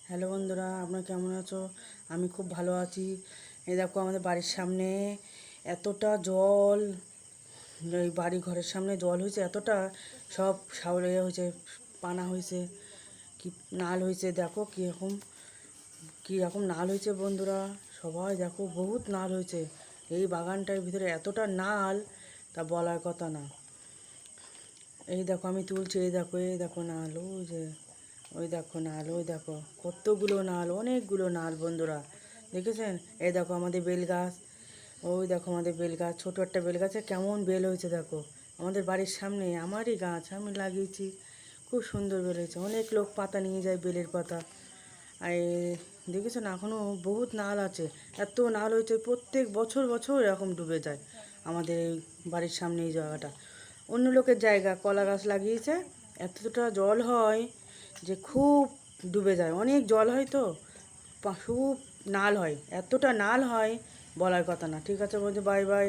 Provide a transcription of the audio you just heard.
Hello বন্ধুরা, আপনারা কেমন আছো? আমি খুব ভালো আছি। এই দেখো আমাদের বাড়ির সামনে এতটা জল, এই বাড়ি ঘরের সামনে জল হয়েছে এতটা, সব শাওলে হয়েছে, পানা হয়েছে, কি নাল হয়েছে, দেখো কীরকম নাল হয়েছে বন্ধুরা। সবাই দেখো বহুত নাল হয়েছে এই বাগানটার ভিতরে, এতটা নাল তা বলার কথা না। এই দেখো আমি তুলছি, এই দেখো নাল, ওই দেখো নাল, ওই দেখো কতগুলো নাল, অনেকগুলো নাল বন্ধুরা, দেখেছেন? এই দেখো আমাদের বেল গাছ, ওই দেখো আমাদের বেল গাছ, ছোটো একটা বেল গাছে কেমন বেল হয়েছে দেখো। আমাদের বাড়ির সামনে আমারই গাছ, আমি লাগিয়েছি, খুব সুন্দর বেল হয়েছে। অনেক লোক পাতা নিয়ে যায়, বেলের পাতা। আর দেখেছেন এখনও বহুত নাল আছে, এত নাল হয়েছে, প্রত্যেক বছর বছর এরকম ডুবে যায় আমাদের এই বাড়ির সামনে এই জায়গাটা। অন্য লোকের জায়গা, কলা গাছ লাগিয়েছে, এতটা জল হয় যে খুব ডুবে যায়, অনেক জল হয় তো, খুব নাল হয়, এতটা নাল হয় বলার কথা না। ঠিক আছে বলছে, বাই বাই।